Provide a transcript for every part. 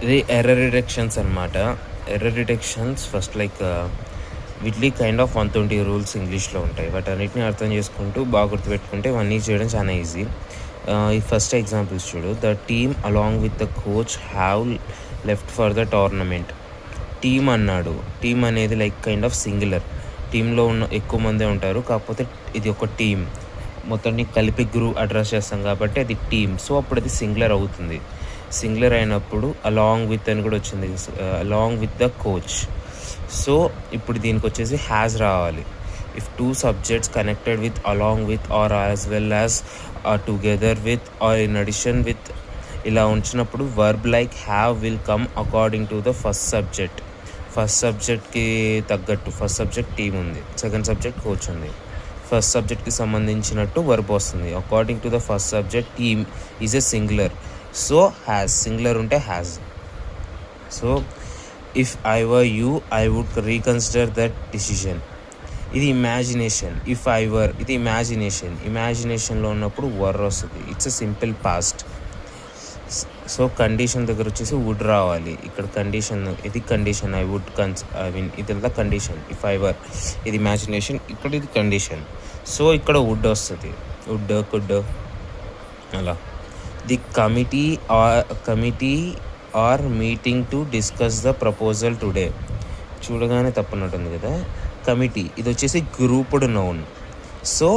ఇది error detections అనమాట. Error detections first వీటికి కైండ్ ఆఫ్ 120 రూల్స్ ఇంగ్లీష్లో ఉంటాయి. వాటన్నిటిని అర్థం చేసుకుంటూ బాగా గుర్తుపెట్టుకుంటే ఇవన్నీ చేయడం చాలా ఈజీ. ఈ ఫస్ట్ ఎగ్జాంపుల్స్ చూడు. The team along with the coach have left for the tournament. Team అన్నాడు. టీమ్ అనేది కైండ్ ఆఫ్ సింగులర్. టీంలో ఉన్న ఎక్కువ మందే ఉంటారు, కాకపోతే ఇది ఒక టీమ్ మొత్తాన్ని కలిపి గ్రూప్ అడ్రస్ చేస్తాం కాబట్టి అది టీమ్. సో అప్పుడు అది సింగులర్ అవుతుంది. సింగులర్ అయినప్పుడు అలాంగ్ విత్ అని కూడా వచ్చింది, along with the coach. So ఇప్పుడు దీనికి వచ్చేసి హ్యాస్ రావాలి. If two subjects connected with, along with, or as well as, together with, or in addition with, ఇలా ఉంచినప్పుడు verb like have will come according to the first subject. First సబ్జెక్ట్కి తగ్గట్టు first subject team ఉంది, second subject coach ఉంది. First సబ్జెక్ట్కి సంబంధించినట్టు verb వస్తుంది. According to the first subject team is a singular. So has, singular ఉంటే has. So if I were you I would reconsider that decision. ఇది imagination. If I were ఇది imagination. ఇమాజినేషన్లో ఉన్నప్పుడు were వస్తుంది. It's a simple past. So condition దగ్గర వచ్చేసి would రావాలి. ఇక్కడ కండిషన్, ఇది కండిషన్. ఐ వుడ్ ఇదంతా కండిషన్. ఇఫ్ ఐ వర్ ఇది ఇమాజినేషన్, ఇక్కడ ఇది కండిషన్. సో ఇక్కడ వుడ్ వస్తుంది. వుడ్, కుడ్, అలా. The committee are meeting to discuss the proposal today. చూడగానే తప్పనట్టుంది కదా. కమిటీ ఇది వచ్చేసి గ్రూప్డ్ నౌన్. సో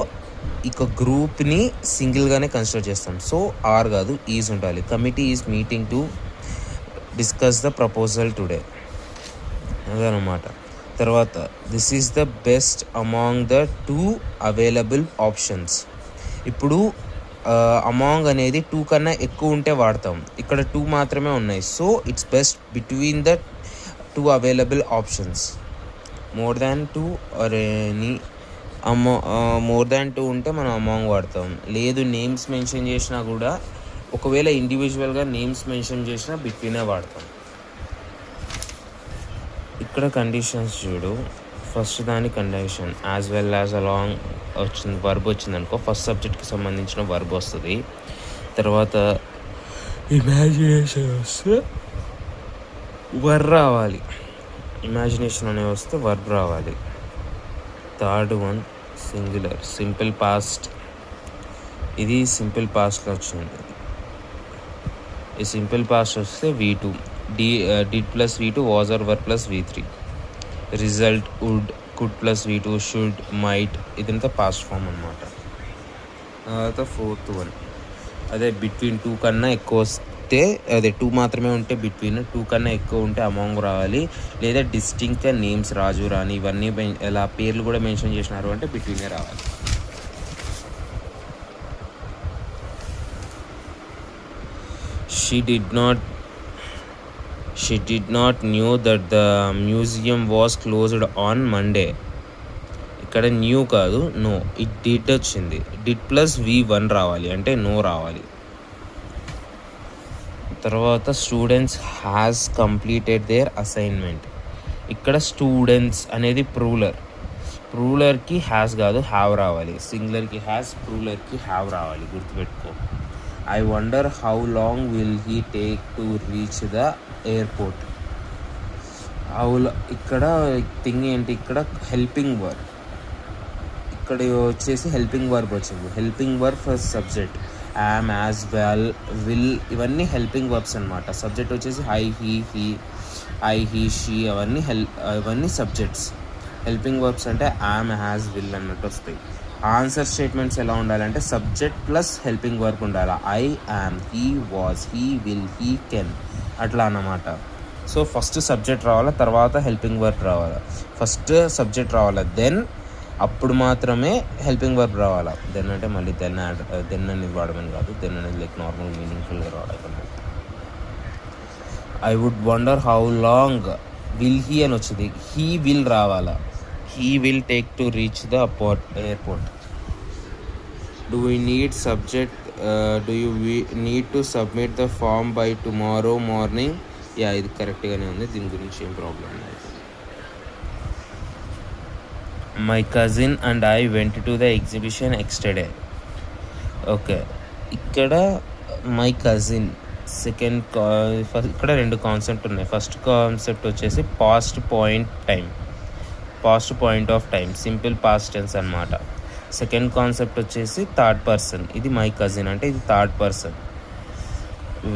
ఇక గ్రూప్ని సింగిల్గానే కన్సిడర్ చేస్తాం. సో ఆర్ కాదు, ఈజ్ ఉండాలి. Committee is meeting to discuss the proposal today, అదనమాట. తర్వాత this is the best among the 2 available options. ఇప్పుడు అమాంగ్ అనేది 2 కన్నా ఎక్కువ ఉంటే వాడతాం. ఇక్కడ 2 మాత్రమే ఉన్నాయి. So it's best between the 2 available options. More than 2 or any, more than 2 ఉంటే మనం అమాంగ్ వాడతాం. లేదు నేమ్స్ మెన్షన్ చేసినా కూడా, ఒకవేళ ఇండివిజువల్గా నేమ్స్ మెన్షన్ చేసినా బిట్వీనే వాడతాం. ఇక్కడ కండిషన్స్ చూడు. ఫస్ట్ దాని condition as well as along వచ్చింది, వర్బ్ వచ్చింది అనుకో, ఫస్ట్ సబ్జెక్ట్కి సంబంధించిన వర్బ్ వస్తుంది. తర్వాత ఇమాజినేషన్ వస్తే వర్బ్ రావాలి. ఇమాజినేషన్ అనే వస్తే వర్బ్ రావాలి. Third one singular, simple past. ఇది సింపుల్ పాస్ట్లో వచ్చింది. ఈ సింపుల్ పాస్ట్ వస్తే V2, did plus V2, was or were plus V3. Result would, could plus V2, should, might. ఇదంతా పాస్ట్ ఫామ్ అనమాట. తర్వాత ఫోర్త్ వన్ అదే బిట్వీన్ 2 కన్నా ఎక్కువ వస్తే, అదే 2 మాత్రమే ఉంటే బిట్వీన్, 2 కన్నా ఎక్కువ ఉంటే అమాంగ్ రావాలి. లేదా డిస్టింక్ట్గా నేమ్స్ రాజు, రాణి ఇవన్నీ ఎలా పేర్లు కూడా మెన్షన్ చేసినారు అంటే బిట్వీనే రావాలి. She did not knew that the museum was closed on Monday. ఇక్కడ న్యూ కాదు, నో. ఇట్ డిడ్ వచ్చింది. డిడ్ ప్లస్ V1 రావాలి, అంటే నో రావాలి. తర్వాత students has completed there assignment. ఇక్కడ స్టూడెంట్స్ అనేది ప్రూలర్కి హ్యాస్ కాదు, హ్యావ్ రావాలి. సింగులర్కి హ్యాస్, ప్రూలర్కి హ్యావ్ రావాలి, గుర్తుపెట్టుకో. I wonder how long will he take to reach the airport. ఇక్కడ థింగ్ ఏంటి, ఇక్కడ హెల్పింగ్ వర్బ్. ఇక్కడ వచ్చేసి హెల్పింగ్ వర్బ్ వచ్చింది. Helping verb first subject. Yam, as, well, will ఇవన్నీ హెల్పింగ్ వర్బ్స్ అనమాట. సబ్జెక్ట్ వచ్చేసి ఐ, హీ, షీ అవన్నీ సబ్జెక్ట్స్. హెల్పింగ్ వర్బ్స్ అంటే యామ్, హ్యాజ్, విల్ అన్నట్టు వస్తాయి. ఆన్సర్ స్టేట్మెంట్స్ ఎలా ఉండాలంటే సబ్జెక్ట్ ప్లస్ హెల్పింగ్ వర్బ్ ఉండాలి. I am, he was, he will, he can, అట్లా అన్నమాట. సో ఫస్ట్ సబ్జెక్ట్ రావాలా, తర్వాత హెల్పింగ్ వర్బ్ రావాలా. ఫస్ట్ సబ్జెక్ట్ రావాలా, దెన్ అప్పుడు మాత్రమే హెల్పింగ్ వర్బ్ రావాలా. దెన్ అంటే మళ్ళీ దెన్ అనేది వాడమని కాదు. దెన్ అనేది నార్మల్ మీనింగ్ఫుల్గా రావాలి. I would wonder how long will he అని వచ్చింది. హీ విల్ రావాలా. He will take to reach the airport. Do you need subject, do you need to submit the form by tomorrow morning. Yeah, ఇది కరెక్ట్గానే ఉంది, దీని గురించి ఏం problem లేదు. My cousin and I went to the exhibition yesterday. Okay, ఇక్కడ my cousin second ఇక్కడ 2 concept ఉన్నాయి. ఫస్ట్ కాన్సెప్ట్ వచ్చేసి past point of time, simple past tense అనమాట. సెకండ్ కాన్సెప్ట్ వచ్చేసి థర్డ్ పర్సన్, ఇది మై కజిన్ అంటే ఇది థర్డ్ పర్సన్.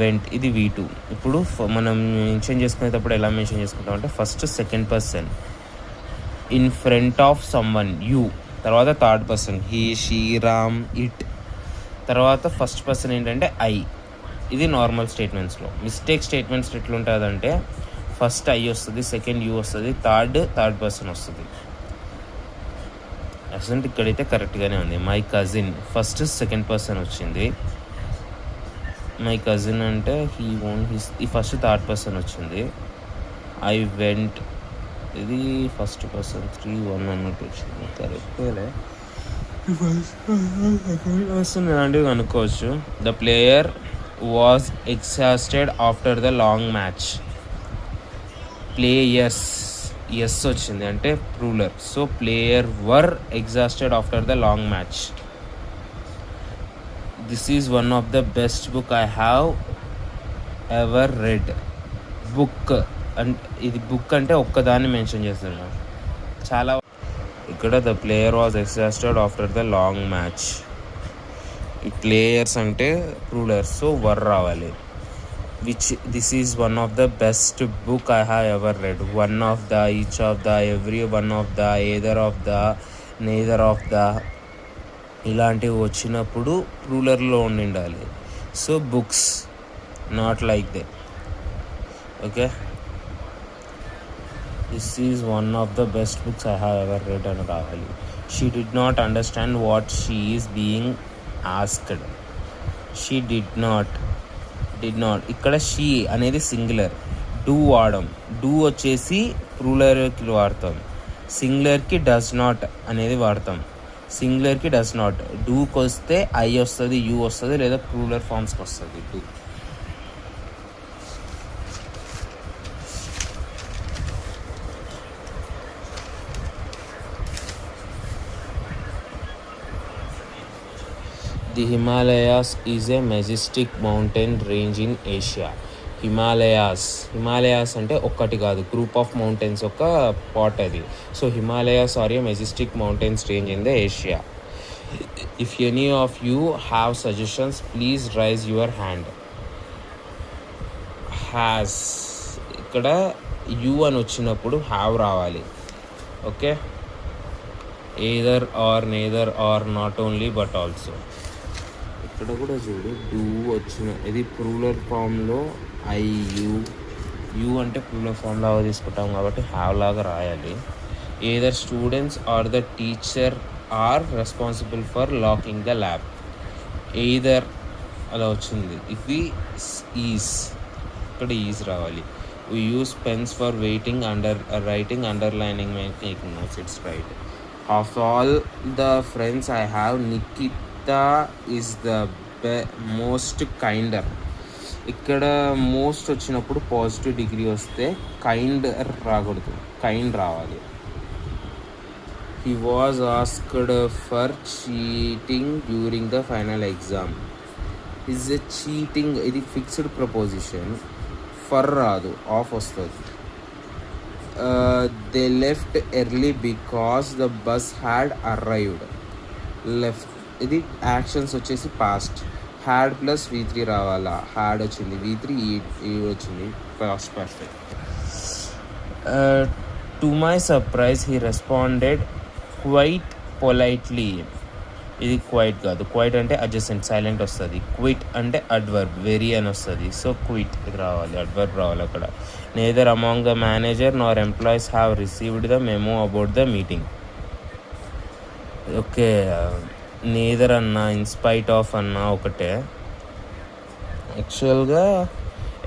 వెంట్ ఇది V2. ఇప్పుడు మనం మెన్షన్ చేసుకునేటప్పుడు ఎలా మెన్షన్ చేసుకుంటాం అంటే first second person in front of someone you, తర్వాత third person he, she, Ram, it, తర్వాత ఫస్ట్ పర్సన్ ఏంటంటే ఐ. ఇది నార్మల్ స్టేట్మెంట్స్లో. మిస్టేక్ స్టేట్మెంట్స్ ఎట్లుంటుందంటే ఫస్ట్ ఐ వస్తుంది, సెకండ్ యూ వస్తుంది, థర్డ్ పర్సన్ వస్తుంది. అసలు ఇక్కడైతే కరెక్ట్గానే ఉంది. My cousin first second person వచ్చింది. మై కజిన్ అంటే హీ ఓన్ ఈ ఫస్ట్ థర్డ్ పర్సన్ వచ్చింది. ఐ వెంట్ ఇది ఫస్ట్ పర్సన్ 3-1 అన్నట్టు వచ్చింది. కరెక్టేలే, పర్సన్ ఇలాంటివి అనుకోవచ్చు. The player was exhausted after the long match. Players S వచ్చింది అంటే plural. So player were exhausted after the long match. This is one of the best book I have ever read. Book అంటే ఇది book అంటే ఒక్కదాన్ని mention చేస్తాను చాలా. ఇక్కడ the player was exhausted after the long match. ఈ players అంటే plural, so were రావాలి. which this is one of the best book I have ever read. One of the, each of the, every one of the, either of the, neither of the ఇలాంటివి వచ్చినప్పుడు ప్లూరల్లో ఉండాలి. So books, not like they. Okay, this is one of the best books I have ever red అని రావాలి. She did not understand what she is being asked. She did not ఇక్కడ she అనేది singular, do వాడడం. Do వచ్చేసి ప్లూరల్కి వాడతాం, సింగులర్కి does not అనేది వాడతాం. సింగులర్కి does not, డూకి వస్తే ఐ వస్తుంది, యూ వస్తుంది, లేదా ప్లూరల్ ఫామ్స్కి వస్తుంది do. The Himalayas is a majestic mountain range in Asia. Himalayas అంటే ఒక్కటి కాదు, గ్రూప్ ఆఫ్ మౌంటైన్స్ ఒక పాట్ అది. So Himalayas are a majestic mountains range in the Asia. If any of you have suggestions please raise your hand. Has ఇక్కడ you అని వచ్చినప్పుడు have రావాలి. Okay, either or, neither or, not only but also. ఇక్కడ కూడా చూడు, do వచ్చిన ఇది plural ఫామ్లో ఐ, యూ అంటే ప్లూరల్ ఫామ్ లాగా తీసుకుంటాం కాబట్టి హ్యావ్ లాగా రాయాలి. Either students or the teacher are responsible for locking the lab. Either అలా వచ్చింది. ఇది ఈజ్, ఇక్కడ ఈజ్ రావాలి. We use pens for waiting, writing, underlining, making notes. It's right. Of all the friends I have Nikhita is the most kinder. ఇక్కడ most వచ్చినప్పుడు positive degree వస్తే kind రాకూడదు, kind రావాలి. He was asked for cheating during the final exam. Is a cheating, ఇది fixed preposition. For రాదు, of వస్తుంది. They left early because the bus had arrived. Left ఇది actions వచ్చేసి past. Had plus V3 రావాలా, had వచ్చింది, V3 ఈ వచ్చింది, past perfect. To my surprise he responded quite politely. ఇది క్వైట్ కాదు, క్వైట్ అంటే అడ్జసెంట్, సైలెంట్ వస్తుంది. క్విట్ అంటే అడ్వర్బ్, వెరీ అని వస్తుంది. సో క్విట్ ఇది రావాలి, అడ్వర్బ్ రావాలి అక్కడ. Neither among the manager nor employees have received the memo about the meeting. Okay, neither అన్నా, ఇన్స్పైట్ ఆఫ్ అన్నా ఒకటే. యాక్చువల్గా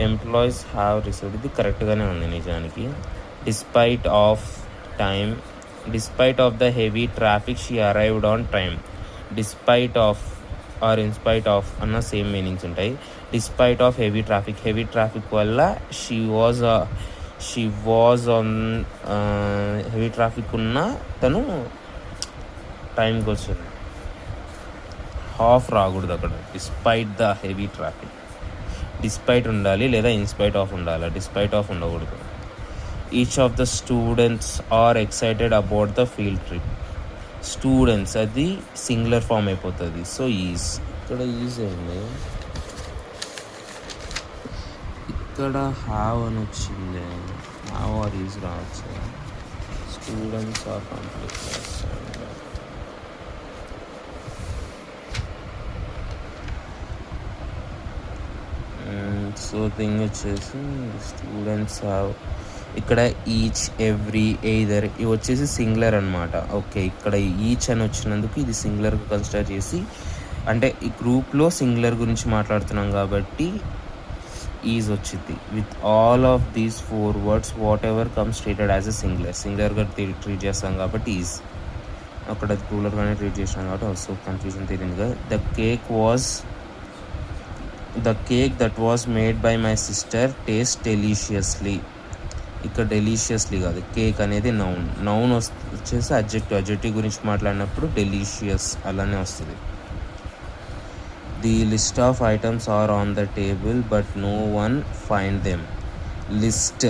ఎంప్లాయీస్ హ్యావ్ రిసీవ్డ్ ఇది కరెక్ట్గానే ఉంది నిజానికి. Despite of time, despite of the heavy traffic she arrived on time. Despite of or in spite of అన్న same meanings ఉంటాయి. డిస్పైట్ ఆఫ్ హెవీ ట్రాఫిక్ వల్ల she was on heavy traffic ఉన్న తను టైంకి వచ్చింది. హాఫ్ రాకూడదు అక్కడ, despite the heavy traffic. Despite ఉండాలి లేదా ఇన్స్పైట్ ఆఫ్ ఉండాలి, డిస్పైట్ ఆఫ్ ఉండకూడదు. Each of the students are excited about the field trip. Students అది సింగులర్ ఫామ్ అయిపోతుంది. సో ఈజ్ ఇక్కడ ఈజ్ అయింది, ఇక్కడ హ్యావ్ అని వచ్చింది. హ్యావ్ ఆర్ ఈజ్ రావచ్చు. Students are complete. So thing వచ్చేసి స్టూడెంట్స్ హ్యావ్, ఇక్కడ ఈచ్, ఎవ్రీ, ఎయిదర్ ఇవి వచ్చేసి సింగులర్ అనమాట. ఓకే, ఇక్కడ ఈచ్ అని వచ్చినందుకు ఇది సింగులర్గా కన్సిడర్ చేసి, అంటే ఈ గ్రూప్లో సింగులర్ గురించి మాట్లాడుతున్నాం కాబట్టి ఈజ్ వచ్చింది. With all of these 4 words whatever comes treated as a సింగులర్గా ట్రీట్ చేస్తాం కాబట్టి ఈజ్. అక్కడ ప్లూరల్గానే ట్రీట్ చేసినాం కాబట్టి ఆల్సో కన్ఫ్యూజన్ తెలియదుగా. The cake that was made by my sister taste deliciously. ఇక్కడ డెలీషియస్లీ కాదు, కేక్ అనేది నౌన్ వచ్చేసి అడ్జెక్టివ్ గురించి మాట్లాడినప్పుడు డెలీషియస్ అలానే వస్తుంది. The list of items are on the table but no one find them. List,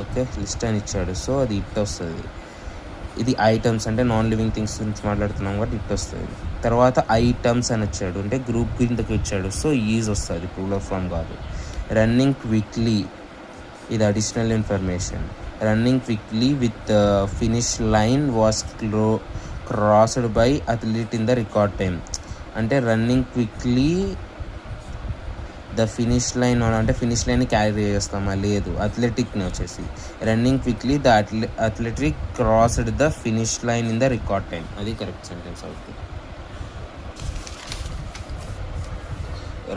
okay, list అని ఇచ్చాడు, సో అది ఇట్ వస్తుంది. ఇది ఐటమ్స్ అంటే నాన్ లివింగ్ థింగ్స్ గురించి మాట్లాడుతున్నాం కాబట్టి ఇట్ వస్తుంది. తర్వాత ఐటమ్స్ అని వచ్చాడు అంటే గ్రూప్ కిందకి ఇచ్చాడు, సో ఈజ్ వస్తుంది, ప్లూరల్ ఫామ్ కాదు. రన్నింగ్ క్విక్లీ, ఇది additional information. Running quickly with finish line was crossed by athlete in the record time. అంటే running quickly the finish line అంటే ఫినిష్ లైన్ క్యారీ చేస్తామా, లేదు, అథ్లెటిక్ని వచ్చేసి running quickly the athletic crossed the finish line in the record time. అది correct sentence అవుతుంది.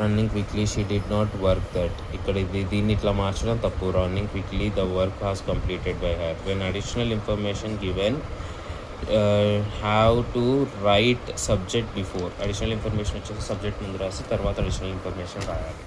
Running quickly she did not work that, ఇక్కడ దీన్ని ఇట్లా మార్చడం తప్పు. Running quickly the work has completed by her. When additional information given have to right subject before. Additional information వచ్చేసి subject ముందు రాసి తర్వాత అడిషనల్ ఇన్ఫర్మేషన్ రాయాలి.